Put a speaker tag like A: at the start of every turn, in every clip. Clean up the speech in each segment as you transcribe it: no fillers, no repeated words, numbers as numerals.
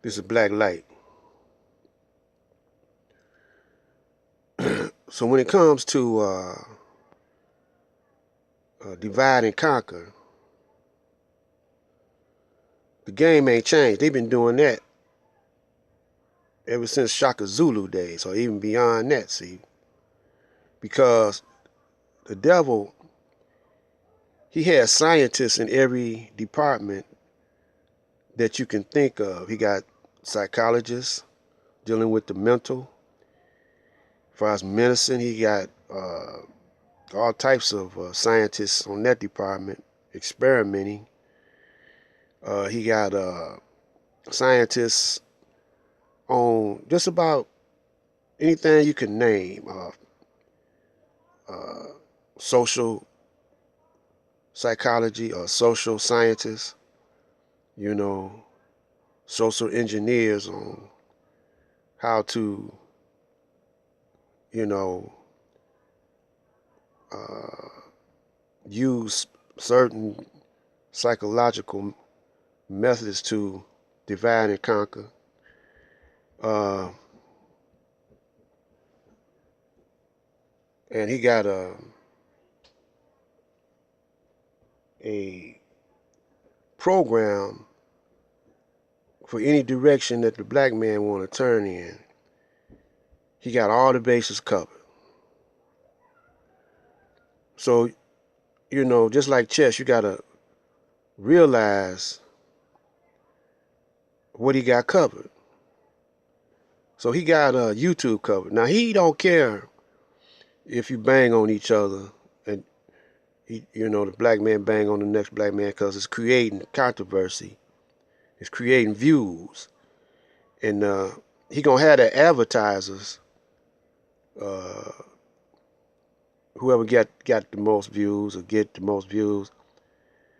A: This is black light. So when it comes to divide and conquer, the game ain't changed. They've been doing that ever since Shaka Zulu days, or even beyond that, see. Because the devil, he has scientists in every department that you can think of. He got psychologists dealing with the mental. As far as medicine, he got all types of scientists on that department experimenting. He got scientists on just about anything you can name. Social psychology or social scientists, you know, social engineers on how to, you know, use certain psychological methods to divide and conquer. Uh, and he got a program for any direction that the black man want to turn in. He got all the bases covered. So, you know, just like chess, you got to realize what he got covered. So he got YouTube covered. Now he don't care if you bang on each other, and you know, the black man bang on the next black man, because it's creating controversy, it's creating views, and he gonna have the advertisers, uh, whoever got the most views or get the most views,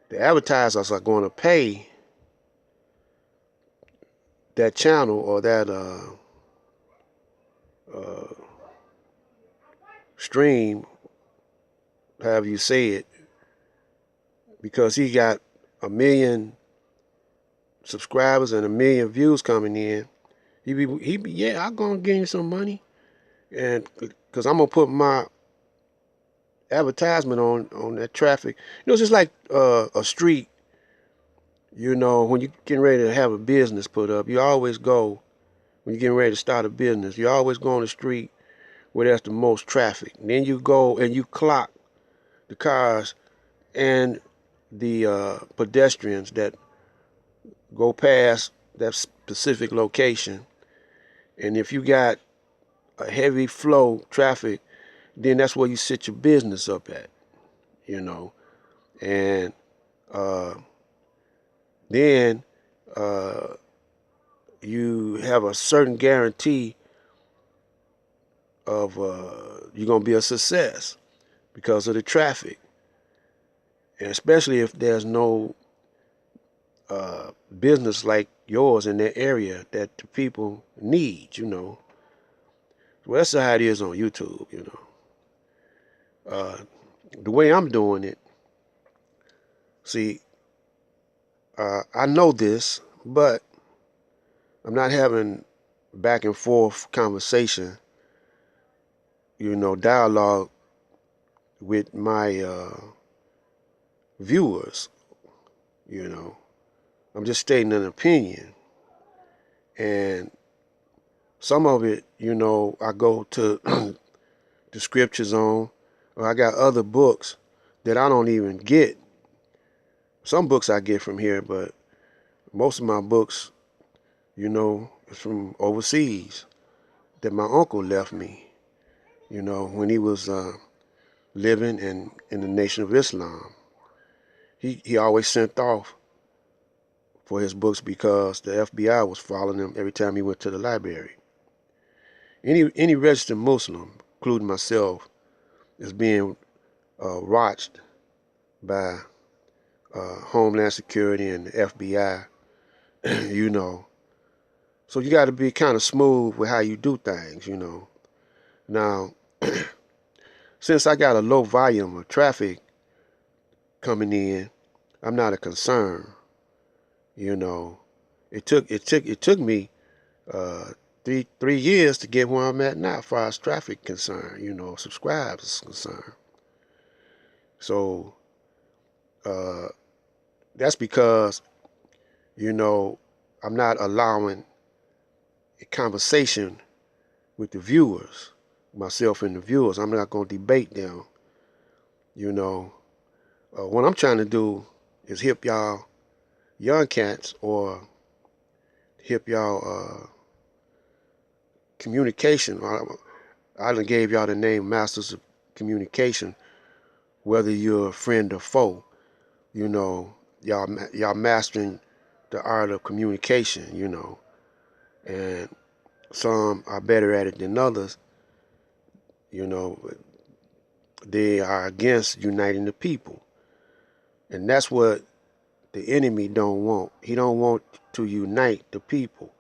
A: the advertisers are going to pay that channel or that uh, stream, however you say it, because he got 1 million subscribers and 1 million views coming in. He be yeah, I'm gonna give you some money, and because I'm gonna put my advertisement on that traffic. You know, it's just like a street. You know, when you're getting ready to have a business put up, you always go, when you're getting ready to start a business, you always go on the street where there's the most traffic. And then you go and you clock the cars and the pedestrians that go past that specific location. And if you got a heavy flow traffic, then that's where you sit your business up at, you know. And uh, then uh, you have a certain guarantee of you're going to be a success because of the traffic. And especially if there's no business like yours in that area that the people need, you know. Well, that's how it is on YouTube, you know. The way I'm doing it, see, I know this, but I'm not having back and forth conversation, you know, dialogue with my viewers, you know. I'm just stating an opinion. And some of it, you know, I go to the scriptures on, or I got other books that I don't even get. Some books I get from here, but most of my books, you know, is from overseas that my uncle left me, you know, when he was living in the Nation of Islam. He always sent off for his books because the FBI was following him every time he went to the library. Any registered Muslim, including myself, is being watched by Homeland Security and the FBI, you know. So you got to be kind of smooth with how you do things, you know. Now, since I got a low volume of traffic coming in, I'm not a concern, you know. It took me uh, three years to get where I'm at now, as far as traffic concerned. Subscribes is concerned. So uh, that's because you know I'm not allowing a conversation with the viewers, myself and the viewers. I'm not going to debate them. You know, what I'm trying to do is hip y'all young cats, or hip y'all communication. I done gave y'all the name Masters of Communication. Whether you're a friend or foe, y'all mastering the art of communication. And some are better at it than others. They are against uniting the people, and that's what the enemy don't want. He don't want to unite the people.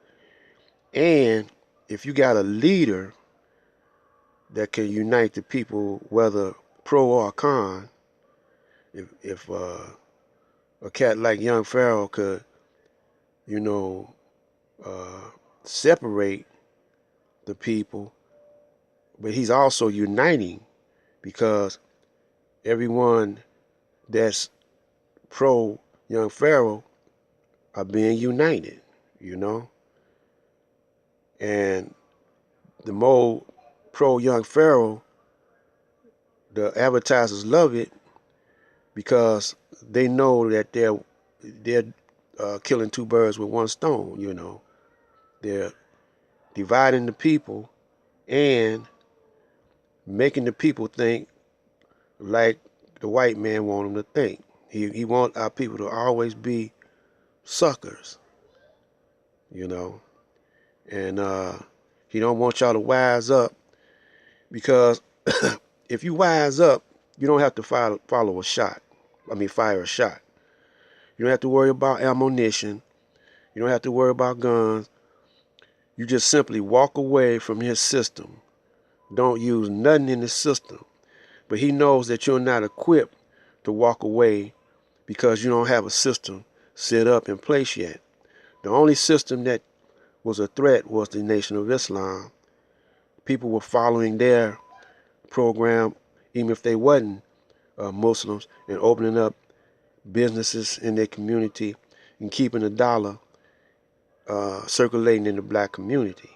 A: And if you got a leader that can unite the people, whether pro or con, if a cat like Young Pharaoh could, you know, uh, separate the people, but he's also uniting, because everyone that's pro Young Pharaoh are being united, you know. And the more pro Young Pharaoh, the advertisers love it, because they know that they're killing two birds with one stone. They're dividing the people and making the people think like the white man want them to think. He want our people to always be suckers, you know, and he don't want y'all to wise up, because if you wise up, you don't have to fire a shot. You don't have to worry about ammunition. You don't have to worry about guns. You just simply walk away from his system. Don't use nothing in the system. But he knows that you're not equipped to walk away, because you don't have a system set up in place yet. The only system that was a threat was the Nation of Islam. People were following their program, even if they wasn't Muslims, and opening up businesses in their community and keeping the dollar circulating in the black community.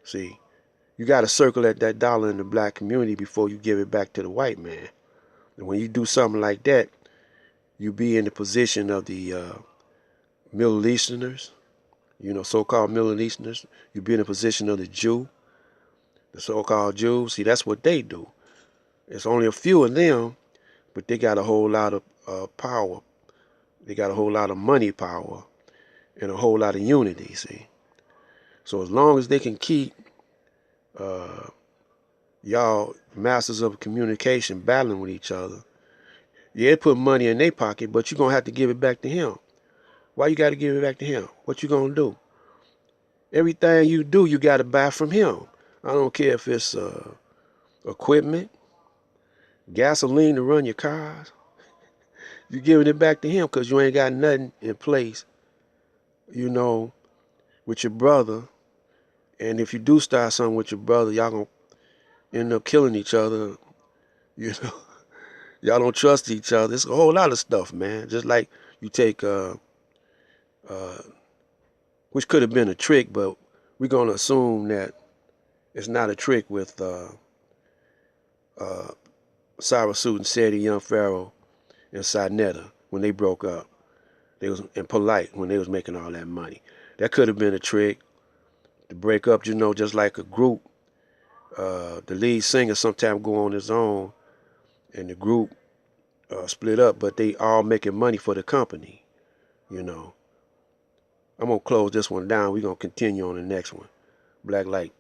A: See, you got to circulate that dollar in the black community before you give it back to the white man. And when you do something like that, you be in the position of the Middle Easterners, so-called Middle Easterners. You be in the position of the Jew, the so-called Jews. See, that's what they do. It's only a few of them, but they got a whole lot of power. They got a whole lot of money power and a whole lot of unity, see. So as long as they can keep y'all masters of communication battling with each other, yeah, put money in their pocket, but you're going to have to give it back to him. Why you got to give it back to him? What you going to do? Everything you do, you got to buy from him. I don't care if it's equipment, gasoline to run your cars. You're giving it back to him, because you ain't got nothing in place, with your brother. And if you do start something with your brother, y'all going to end up killing each other. Y'all don't trust each other. It's a whole lot of stuff, man. Just like you take, which could have been a trick, but we're going to assume that it's not a trick with Cyrus Suit and Sadie Young Pharaoh and Sinetta when they broke up. They was impolite when they was making all that money. That could have been a trick to break up, just like a group. The lead singer sometimes go on his own, and the group split up, but they all making money for the company. I'm going to close this one down. We're going to continue on the next one. Black Light.